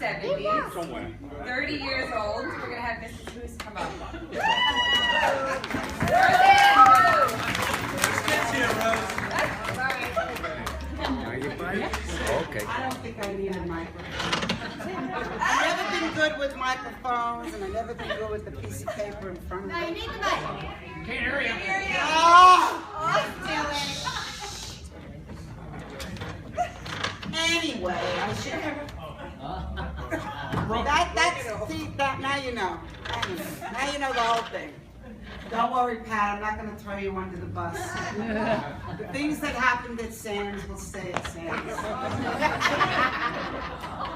70s, 30 years old. We're going to have Mrs. Hoos come up. Okay. I don't think I need a microphone. I've never been good with microphones, and I've never been good with the piece of paper in front of me. No, you need the mic. Can't hear you. Anyway, I should have. See, now you know. Now you know the whole thing. Don't worry, Pat, I'm not going to throw you under the bus. The things that happened at Sands will stay at Sands.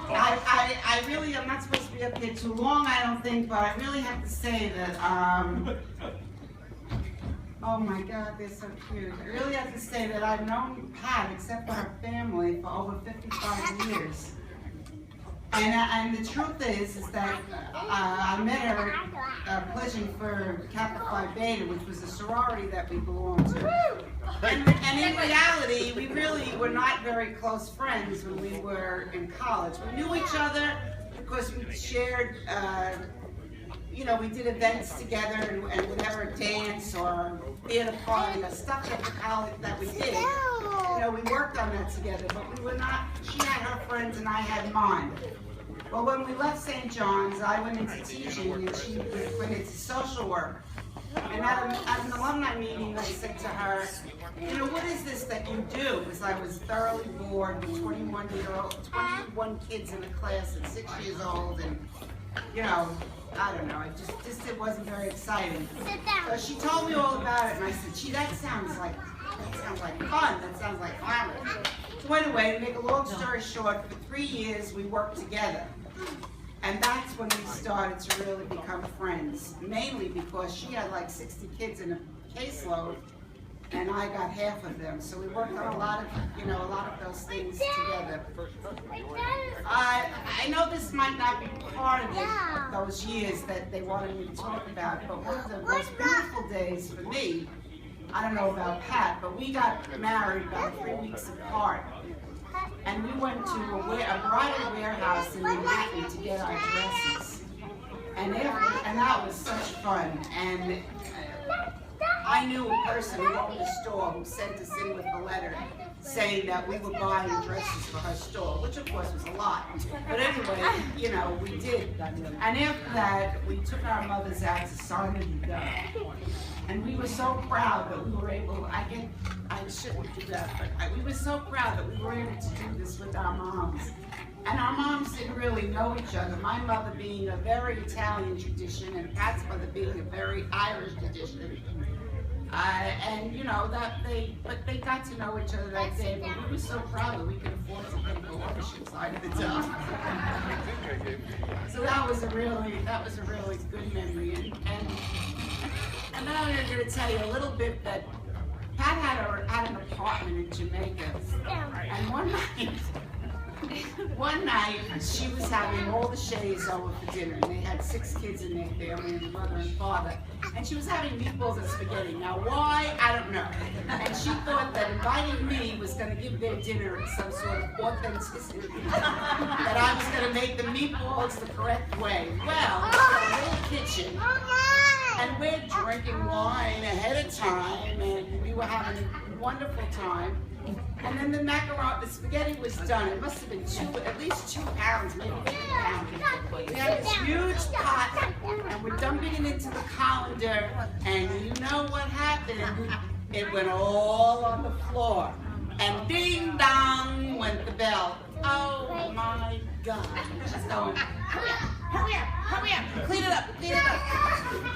I really am not supposed to be up here too long, I don't think, but I really have to say that, oh my God, they're so cute. I really have to say that I've known Pat, except for her family, for over 55 years. And the truth is that I met her pledging for Kappa Phi Beta, which was a sorority that we belonged to. And in reality, we really were not very close friends when we were in college. We knew each other because we shared, we did events together and whatever, dance or theater party or stuff at the college that we did. We worked on that together, but we were not, she had her friends and I had mine. Well, when we left St. John's, I went into teaching and she went into social work. And at an alumni meeting, I said to her, what is this that you do? Because I was thoroughly bored with 21 kids in a class at 6 years old, and, I don't know, it just wasn't very exciting. So she told me all about it, and I said, gee, that sounds like fun, that sounds like fun. So anyway, to make a long story short, for 3 years we worked together. And that's when we started to really become friends, mainly because she had like 60 kids in a caseload, and I got half of them. So we worked on a lot of those things together. I know this might not be part of those years that they wanted me to talk about, but one of the most beautiful days for me, I don't know about Pat, but we got married about 3 weeks apart. And we went to a bridal warehouse in Manhattan to get our dresses. And that was such fun. And I knew a person who owned the store who sent us in with a letter saying that we were buying dresses for her store, which of course was a lot. But anyway, we did. And after that, we took our mothers out to Simon & Dove. And we were so proud that we were able, I shouldn't do that, but we were so proud that we were able to do this with our moms. And our moms didn't really know each other, my mother being a very Italian tradition and Pat's mother being a very Irish tradition. But they got to know each other that day, but we were so proud that we could afford to pay for ownership side of the job. So that was a really good memory. And then I'm going to tell you a little bit that Pat had an apartment in Jamaica, and one night she was having all the Shays over for dinner, and they had 6 kids in their family, and mother and father, and she was having meatballs and spaghetti. Now why, I don't know. And she thought that inviting me was going to give their dinner some sort of authenticity, that I was going to make the meatballs the correct way. Well, we're in the kitchen, and we're drinking wine ahead of time, and we were having a wonderful time. And then the spaghetti was done. It must have been at least 2 pounds, maybe 3 pounds. We had this huge pot, and we're dumping it into the colander, and you know what happened? It went all on the floor. And ding dong went the bell. Oh my God. Just going, hurry up, clean it up.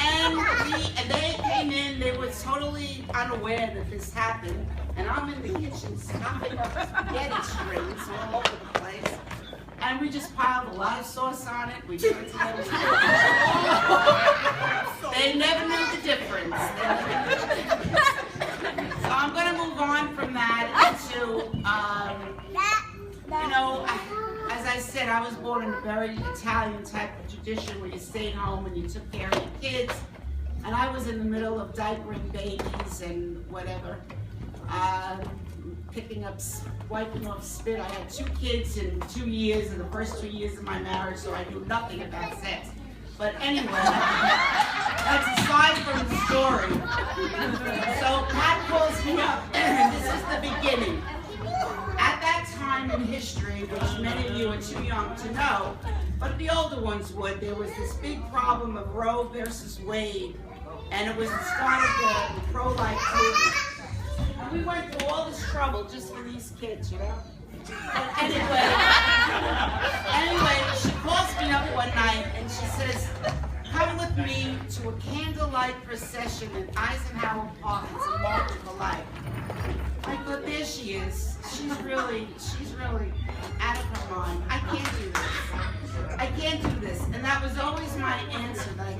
And they came in, they were totally unaware that this happened. And I'm in the kitchen stuffing up spaghetti strings all over the place. And we just piled a lot of sauce on it. We gave it to them. They never knew the difference. So I'm going to move on from that into, as I said, I was born in a very Italian type of tradition where you stayed home and you took care of your kids. And I was in the middle of diapering babies and whatever. picking up, wiping off spit. I had 2 kids in 2 years, in the first 2 years of my marriage, so I knew nothing about sex. But anyway, that's aside from the story. So Pat calls me up, and this is the beginning. At that time in history, which many of you are too young to know, but the older ones would, there was this big problem of Roe versus Wade, and it was the start of the pro-life movement. And we went through all this trouble just for these kids, you know? But anyway, she calls me up one night and she says, come with me to a candlelight procession at Eisenhower Park. It's a march for life. I thought, there she is. She's really out of her mind. I can't do this. I can't do this. And that was always my answer, that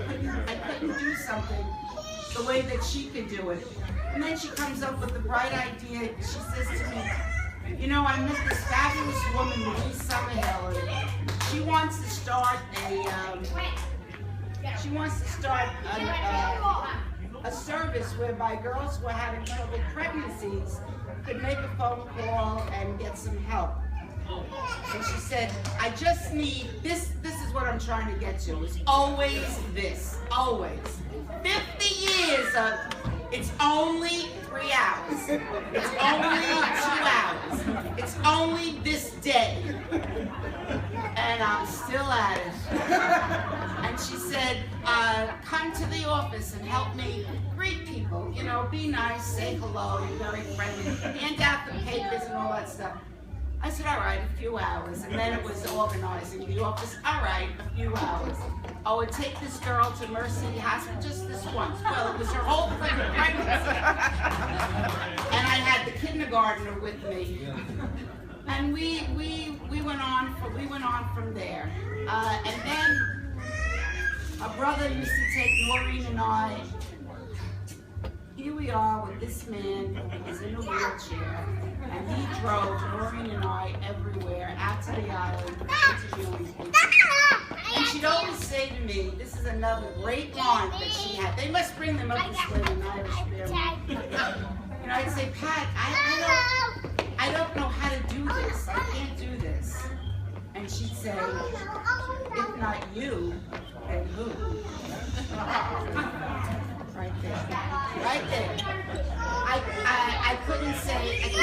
I couldn't do something the way that she could do it. And then she comes up with the bright idea. She says to me, you know, I met this fabulous woman, Louise Summerhill, and she wants to start a service whereby girls who are having troubled pregnancies could make a phone call and get some help. And she said, I just need, this is what I'm trying to get to, is always this, always. 50 years of, it's only 3 hours, it's only 2 hours, it's only this day, and I'm still at it. And she said, come to the office and help me greet people, you know, be nice, say hello, be very friendly, hand out the papers and all that stuff. I said, all right, a few hours. And then it was organizing the office. All right, a few hours. I would take this girl to Mercy Hospital just this once. Well, it was her whole freaking pregnancy. And I had the kindergartner with me. And we went on from there. And then a brother used to take Noreen and I. Here we are with this man who was in a wheelchair, and he drove Noreen and I everywhere, out to the island, interviewing people. And she'd always say to me, this is another great line that she had. They must bring them up this way in Irish family. You know, I'd say, Pat, I don't know how to do this. I can't do this. And she'd say, if not you, then who? Right there. Right there. I couldn't say no.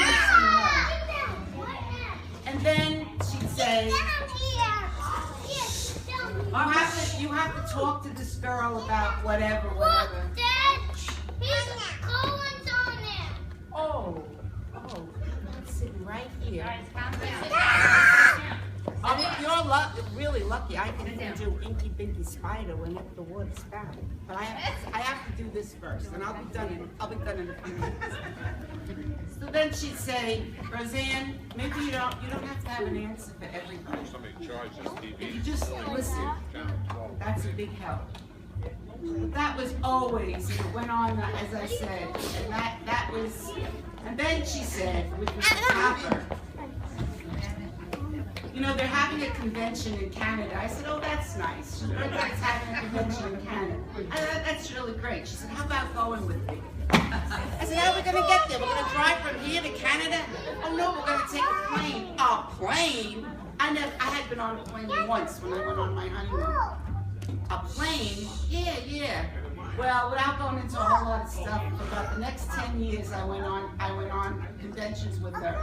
And then she'd say, you have to talk to this girl about whatever. Oh, it's sitting right here. You're really lucky. I can even do Inky Binky Spider when the water's found. But I have to do this first, and I'll be done in a few minutes. So then she'd say, Roseanne, maybe you don't have to have an answer for everything. If you just listen, that's a big help. But that was always, it went on, as I said, and that was, and then she said, with Mr. Copper, you know, they're having a convention in Canada. I said, oh, that's nice. She's having a convention in Canada. I thought, that's really great. She said, how about going with me? I said, how are we going to get there? We're going to drive from here to Canada? Oh, no, we're going to take a plane. A plane? I had been on a plane once when I went on my honeymoon. A plane? Yeah. Well, without going into a whole lot of stuff, for about the next 10 years, I went on conventions with her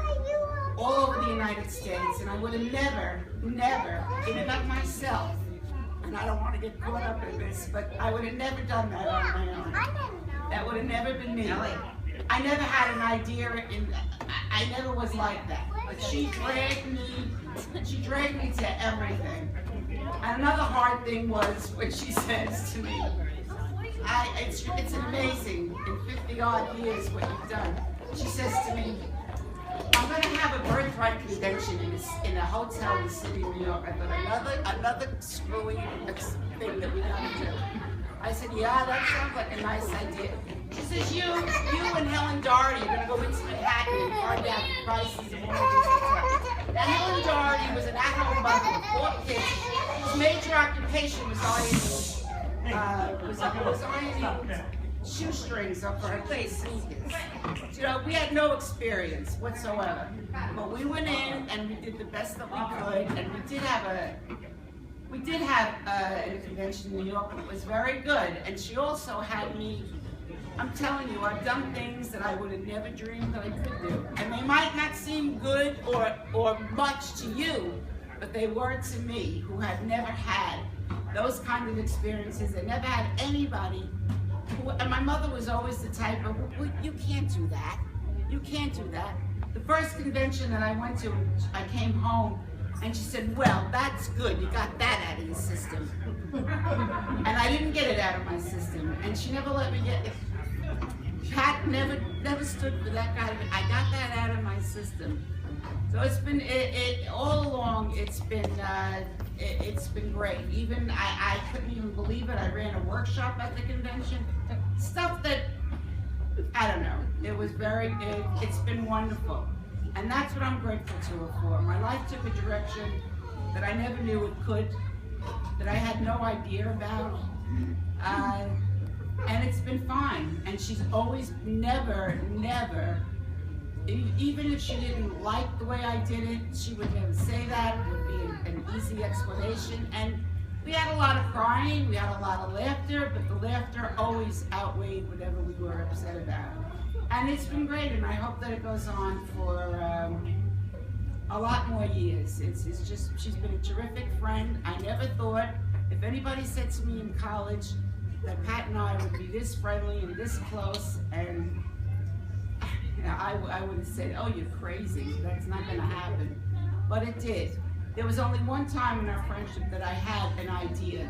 all over the United States, and I would have never given up myself. And I don't want to get caught up in this, but I would have never done that on my own. That would have never been me. I never had an idea, I never was like that. But she dragged me to everything. And another hard thing was when she says to me, it's amazing in 50 odd years what you've done. She says to me, I'm going to have a birthright convention in a hotel in the city of New York. I thought, another screwy thing that we got to do. I said, yeah, that sounds like a nice idea. She says, you and Helen Doherty are going to go into Manhattan and find out the prices of one of these hotels. Now, Helen Doherty was an at-home mother with 4 kids whose major occupation was ironing shoestrings up our sneakers. You know, we had no experience whatsoever. But we went in and we did the best that we could, and we did have a convention in New York that was very good. And she also had me, I'm telling you, I've done things that I would have never dreamed that I could do. And they might not seem good or much to you, but they were to me, who had never had those kind of experiences. They never had anybody who, and my mother was always the type of, well, you can't do that. You can't do that. The first convention that I went to, I came home and she said, well, that's good. You got that out of your system. And I didn't get it out of my system. And she never let me get it. Pat never stood for that kind of, I got that out of my system. So it's been, all along, it's been great. Even, I couldn't even believe it. I ran a workshop at the convention. Stuff that, I don't know. It was it's been wonderful. And that's what I'm grateful to her for. My life took a direction that I never knew it could, that I had no idea about. And it's been fine. And she's always never, even if she didn't like the way I did it, she would never say that. It would be an easy explanation. And we had a lot of crying, we had a lot of laughter, but the laughter always outweighed whatever we were upset about. And it's been great, and I hope that it goes on for a lot more years. It's just, she's been a terrific friend. I never thought, if anybody said to me in college that Pat and I would be this friendly and this close, and I would have said, oh, you're crazy, that's not gonna happen. But it did. There was only one time in our friendship that I had an idea.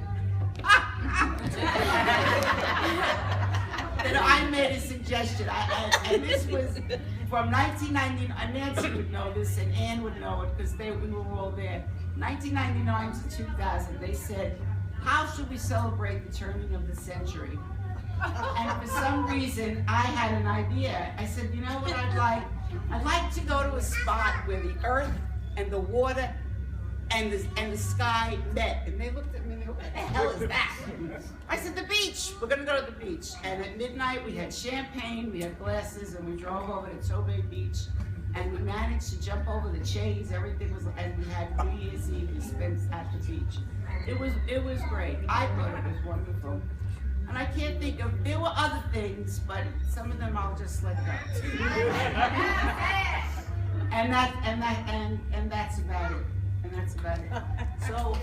That I made a suggestion, and this was from 1999, Nancy would know this and Ann would know it because we were all there. 1999 to 2000, they said, how should we celebrate the turning of the century? And for some reason, I had an idea. I said, you know what I'd like? I'd like to go to a spot where the earth and the water and the sky met. And they looked at me and they go, what the hell is that? I said, the beach. We're gonna go to the beach. And at midnight, we had champagne, we had glasses, and we drove over to Tobay Beach. And we managed to jump over the chains. Everything was, and we had New Year's Eve we spent at the beach. It was great. I thought it was wonderful. And I can't think of, there were other things, but some of them I'll just let go. And that's about it. And that's about it. So,